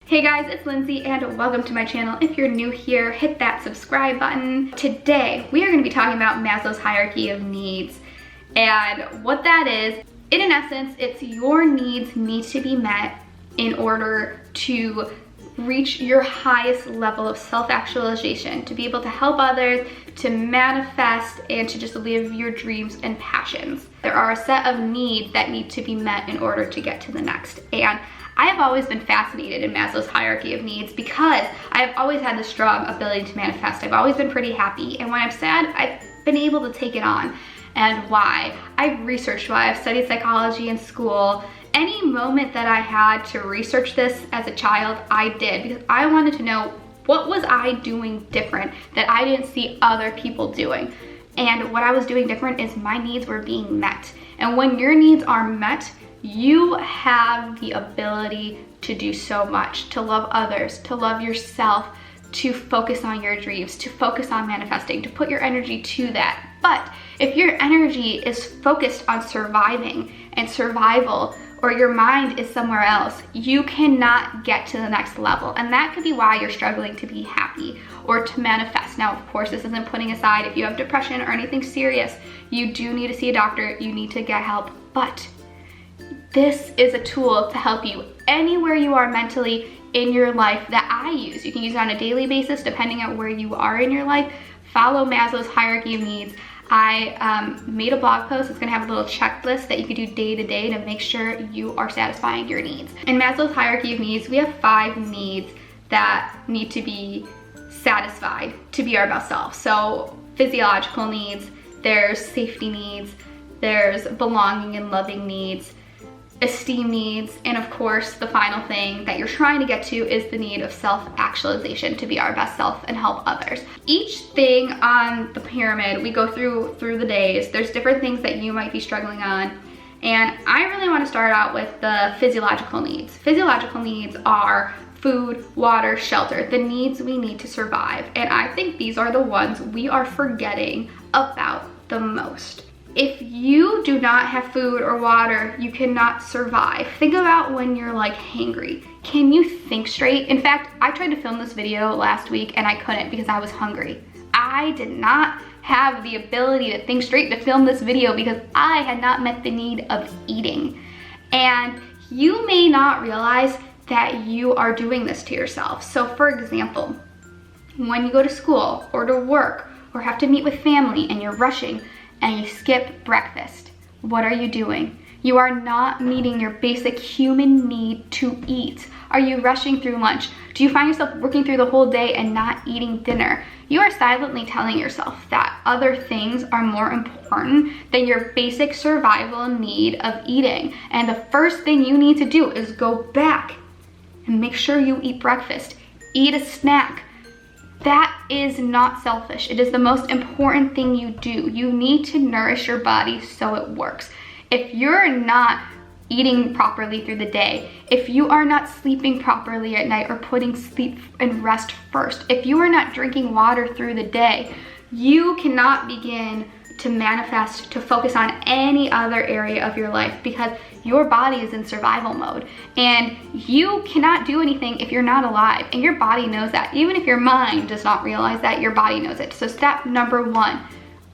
Hey guys, it's Lindsay and welcome to my channel. If you're new here, hit that subscribe button. Today, we are going to be talking about Maslow's hierarchy of needs. And what that is, in an essence, it's your needs need to be met in order to reach your highest level of self-actualization, to be able to help others, to manifest, and to just live your dreams and passions. There are a set of needs that need to be met in order to get to the next. And I have always been fascinated in Maslow's hierarchy of needs because I have always had this strong ability to manifest. I've always been pretty happy, and when I'm sad, I've been able to take it on. And why? I've researched why. I've studied psychology in school. Any moment that I had to research this as a child, I did, because I wanted to know what was I doing different that I didn't see other people doing. And what I was doing different is my needs were being met. And when your needs are met, you have the ability to do so much, to love others, to love yourself, to focus on your dreams, to focus on manifesting, to put your energy to that. But if your energy is focused on surviving and survival, or your mind is somewhere else, you cannot get to the next level. And that could be why you're struggling to be happy or to manifest. Now, of course, this isn't putting aside if you have depression or anything serious, you do need to see a doctor, you need to get help. But this is a tool to help you anywhere you are mentally in your life that I use. You can use it on a daily basis depending on where you are in your life. Follow Maslow's hierarchy of needs. I made a blog post. It's gonna have a little checklist that you can do day to day to make sure you are satisfying your needs. In Maslow's hierarchy of needs, we have 5 needs that need to be satisfied to be our best self. So physiological needs, there's safety needs, there's belonging and loving needs, esteem needs, and of course the final thing that you're trying to get to is the need of self-actualization, to be our best self and help others. Each thing on the pyramid we go through the days, there's different things that you might be struggling on, and I really want to start out with the physiological needs. Physiological needs are food, water, shelter, the needs we need to survive, and I think these are the ones we are forgetting about the most. If you do not have food or water, you cannot survive. Think about when you're like hangry. Can you think straight? In fact, I tried to film this video last week and I couldn't because I was hungry. I did not have the ability to think straight to film this video because I had not met the need of eating. And you may not realize that you are doing this to yourself. So for example, when you go to school or to work or have to meet with family and you're rushing, and you skip breakfast, what are you doing? You are not meeting your basic human need to eat. Are you rushing through lunch? Do you find yourself working through the whole day and not eating dinner? You are silently telling yourself that other things are more important than your basic survival need of eating. And the first thing you need to do is go back and make sure you eat breakfast. Eat a snack. That is not selfish. It is the most important thing you do. You need to nourish your body so it works. If you're not eating properly through the day, if you are not sleeping properly at night or putting sleep and rest first, if you are not drinking water through the day, you cannot begin to manifest, to focus on any other area of your life because your body is in survival mode and you cannot do anything if you're not alive, and your body knows that. Even if your mind does not realize that, your body knows it. So step number 1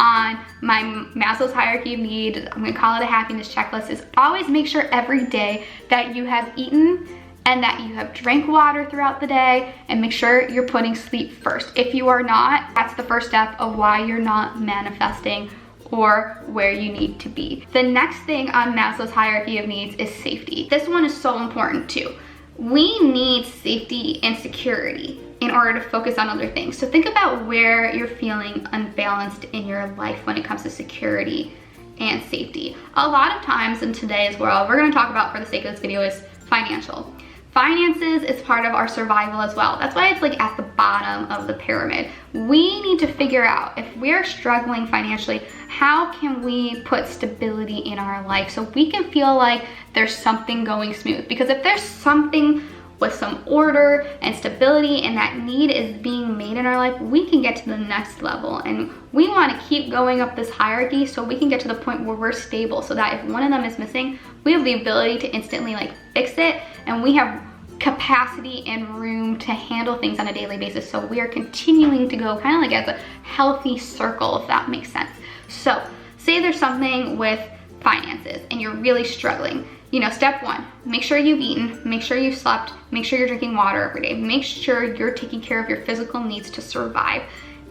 on my Maslow's hierarchy of needs, I'm gonna call it a happiness checklist, is always make sure every day that you have eaten and that you have drank water throughout the day, and make sure you're putting sleep first. If you are not, that's the first step of why you're not manifesting or where you need to be. The next thing on Maslow's hierarchy of needs is safety. This one is so important too. We need safety and security in order to focus on other things. So think about where you're feeling unbalanced in your life when it comes to security and safety. A lot of times in today's world, we're gonna talk about, for the sake of this video, is financial. Finances is part of our survival as well. That's why it's like at the bottom of the pyramid. We need to figure out, if we're struggling financially, how can we put stability in our life so we can feel like there's something going smooth? Because if there's something with some order and stability and that need is being made in our life, we can get to the next level. And we want to keep going up this hierarchy so we can get to the point where we're stable, so that if one of them is missing, we have the ability to instantly like fix it, and we have capacity and room to handle things on a daily basis. So we are continuing to go kind of like as a healthy circle, if that makes sense. So say there's something with finances and you're really struggling. You know, step one, make sure you've eaten, make sure you've slept, make sure you're drinking water every day, make sure you're taking care of your physical needs to survive.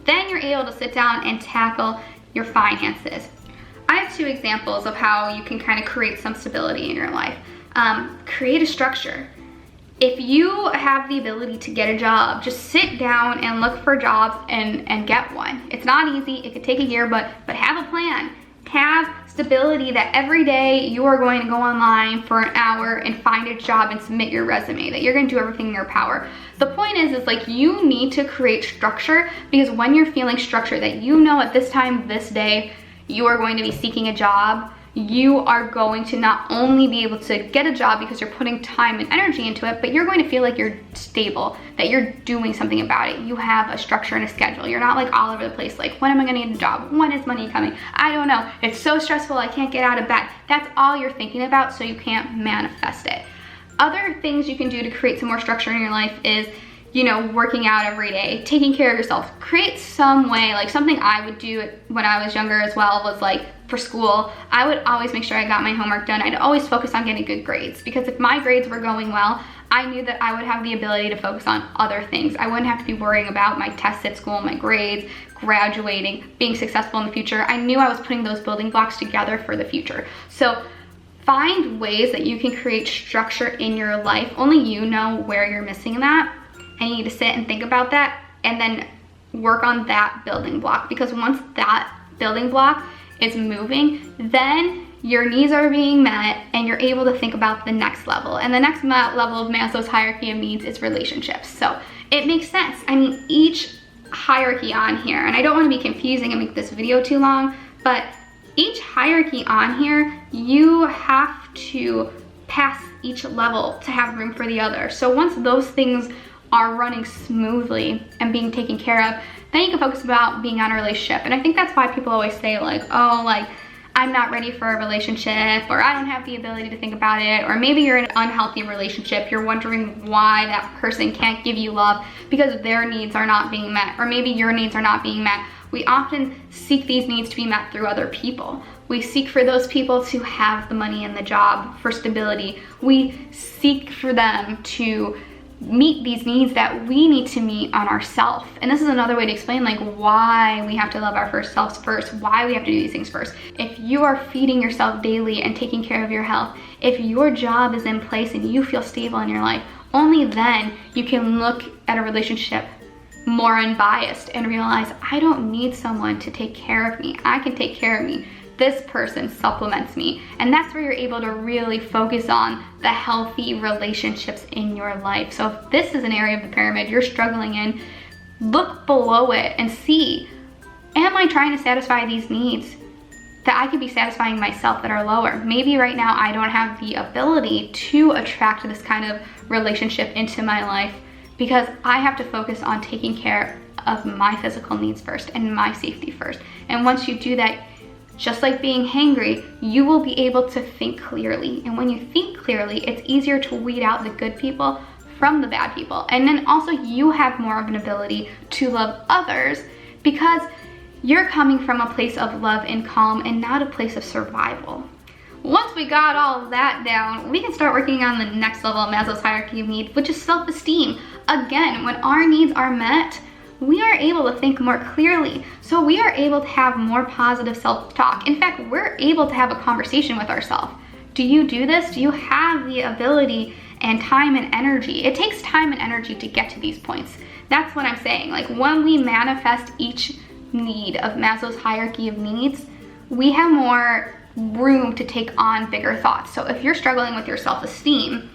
Then you're able to sit down and tackle your finances. I have 2 examples of how you can kind of create some stability in your life. Create a structure. If you have the ability to get a job, just sit down and look for jobs and get one. It's not easy, it could take a year, but have a plan. Have stability that every day you are going to go online for an hour and find a job and submit your resume, that you're going to do everything in your power. The point is like you need to create structure, because when you're feeling structure, that you know at this time, this day, you are going to be seeking a job, you are going to not only be able to get a job because you're putting time and energy into it, but you're going to feel like you're stable, that you're doing something about it. You have a structure and a schedule. You're not like all over the place, like when am I gonna get a job? When is money coming? I don't know. It's so stressful, I can't get out of bed. That's all you're thinking about, so you can't manifest it. Other things you can do to create some more structure in your life is, you know, working out every day, taking care of yourself. Create some way, like something I would do when I was younger as well was like for school, I would always make sure I got my homework done. I'd always focus on getting good grades, because if my grades were going well, I knew that I would have the ability to focus on other things. I wouldn't have to be worrying about my tests at school, my grades, graduating, being successful in the future. I knew I was putting those building blocks together for the future. So find ways that you can create structure in your life. Only you know where you're missing that. And you need to sit and think about that and then work on that building block, because once that building block is moving, then your needs are being met and you're able to think about the next level. And the next level of Maslow's hierarchy of needs is relationships. So it makes sense. I mean, each hierarchy on here, and I don't want to be confusing and make this video too long, but each hierarchy on here, you have to pass each level to have room for the other. So once those things are running smoothly and being taken care of, then you can focus about being on a relationship. And I think that's why people always say like, oh, like I'm not ready for a relationship, or I don't have the ability to think about it, or maybe you're in an unhealthy relationship, you're wondering why that person can't give you love because their needs are not being met, or maybe your needs are not being met. We often seek these needs to be met through other people. We seek for those people to have the money and the job, for stability. We seek for them to meet these needs that we need to meet on ourselves. And this is another way to explain like why we have to love our first selves first, why we have to do these things first. If you are feeding yourself daily and taking care of your health, if your job is in place and you feel stable in your life, only then you can look at a relationship more unbiased and realize, I don't need someone to take care of me. I can take care of me. This person supplements me. And that's where you're able to really focus on the healthy relationships in your life. So if this is an area of the pyramid you're struggling in, look below it and see, am I trying to satisfy these needs that I could be satisfying myself that are lower? Maybe right now I don't have the ability to attract this kind of relationship into my life because I have to focus on taking care of my physical needs first and my safety first. And once you do that, just like being hangry, you will be able to think clearly. And when you think clearly, it's easier to weed out the good people from the bad people. And then also you have more of an ability to love others because you're coming from a place of love and calm and not a place of survival. Once we got all of that down, we can start working on the next level of Maslow's hierarchy of needs, which is self-esteem. Again, when our needs are met, we are able to think more clearly. So we are able to have more positive self-talk. In fact, we're able to have a conversation with ourselves. Do you do this? Do you have the ability and time and energy? It takes time and energy to get to these points. That's what I'm saying. Like when we manifest each need of Maslow's hierarchy of needs, we have more room to take on bigger thoughts. So if you're struggling with your self-esteem,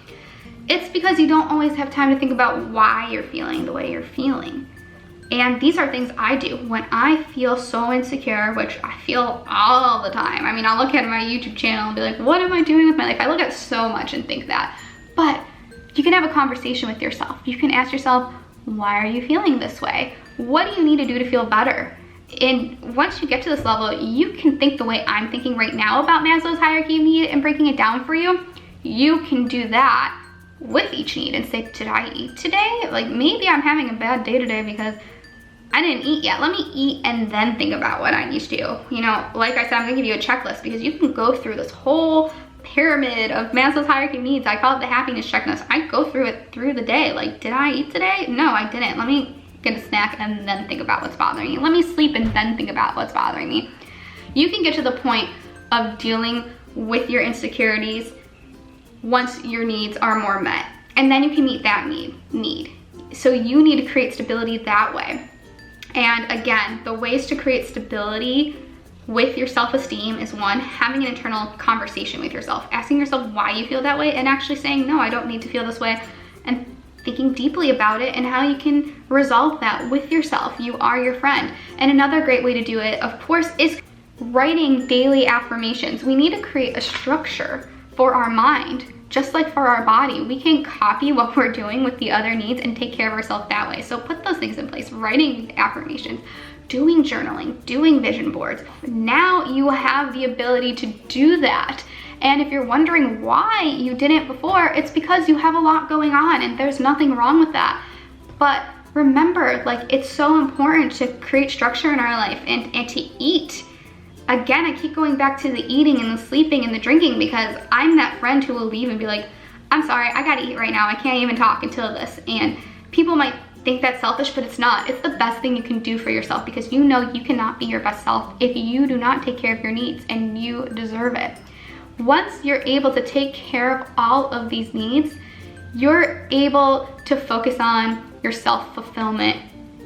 it's because you don't always have time to think about why you're feeling the way you're feeling. And these are things I do when I feel so insecure, which I feel all the time. I mean, I'll look at my YouTube channel and be like, what am I doing with my life? I look at so much and think that. But you can have a conversation with yourself. You can ask yourself, why are you feeling this way? What do you need to do to feel better? And once you get to this level, you can think the way I'm thinking right now about Maslow's hierarchy of need and breaking it down for you. You can do that with each need and say, did I eat today? Like, maybe I'm having a bad day today because I didn't eat yet. Let me eat and then think about what I need to do. You know, like I said, I'm gonna give you a checklist because you can go through this whole pyramid of Maslow's hierarchy of needs. I call it the happiness checklist. I go through it through the day. Like, did I eat today? No, I didn't. Let me get a snack and then think about what's bothering me. Let me sleep and then think about what's bothering me. You can get to the point of dealing with your insecurities once your needs are more met. And then you can meet that need. So you need to create stability that way. And again, the ways to create stability with your self-esteem is one, having an internal conversation with yourself, asking yourself why you feel that way and actually saying, no, I don't need to feel this way, and thinking deeply about it and how you can resolve that with yourself. You are your friend. And another great way to do it, of course, is writing daily affirmations. We need to create a structure for our mind, just like for our body. We can copy what we're doing with the other needs and take care of ourselves that way. So put those things in place, writing affirmations, doing journaling, doing vision boards. Now you have the ability to do that. And if you're wondering why you didn't before, it's because you have a lot going on and there's nothing wrong with that. But remember, like, it's so important to create structure in our life and to eat. Again, I keep going back to the eating and the sleeping and the drinking because I'm that friend who will leave and be like, I'm sorry, I gotta eat right now. I can't even talk until this. And people might think that's selfish, but it's not. It's the best thing you can do for yourself because you know you cannot be your best self if you do not take care of your needs, and you deserve it. Once you're able to take care of all of these needs, you're able to focus on your self-fulfillment.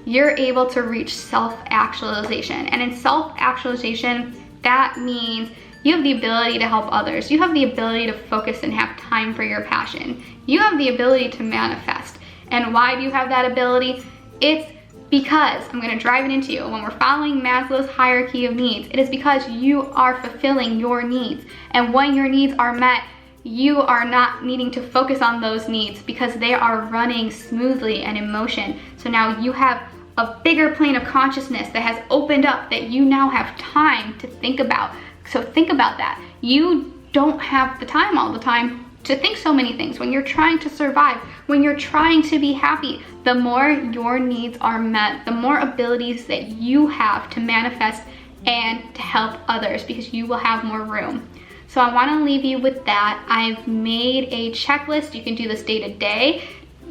You're able to reach self-actualization. And in self-actualization, that means you have the ability to help others. You have the ability to focus and have time for your passion. You have the ability to manifest. And why do you have that ability? It's because, I'm gonna drive it into you, when we're following Maslow's hierarchy of needs, it is because you are fulfilling your needs. And when your needs are met, you are not needing to focus on those needs because they are running smoothly and in motion. So now you have a bigger plane of consciousness that has opened up that you now have time to think about. So think about that. You don't have the time all the time to think so many things. When you're trying to survive, when you're trying to be happy, the more your needs are met, the more abilities that you have to manifest and to help others because you will have more room. So I want to leave you with that. I've made a checklist. You can do this day to day.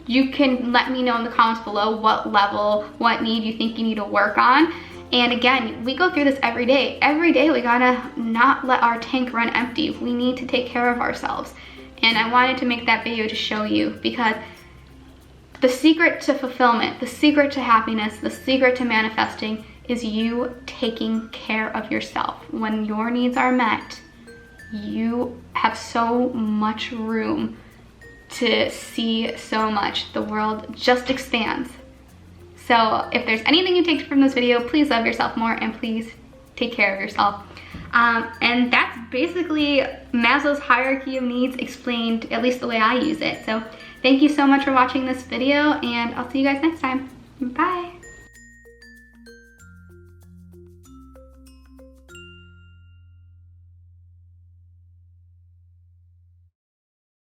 You can let me know in the comments below what level, what need you think you need to work on. And again, we go through this every day. Every day we gotta not let our tank run empty. We need to take care of ourselves. And I wanted to make that video to show you because the secret to fulfillment, the secret to happiness, the secret to manifesting is you taking care of yourself. When your needs are met, you have so much room to see so much. The world just expands. So if there's anything you take from this video, please love yourself more and please take care of yourself. And that's basically Maslow's hierarchy of needs explained, at least the way I use it. So thank you so much for watching this video, and I'll see you guys next time. Bye.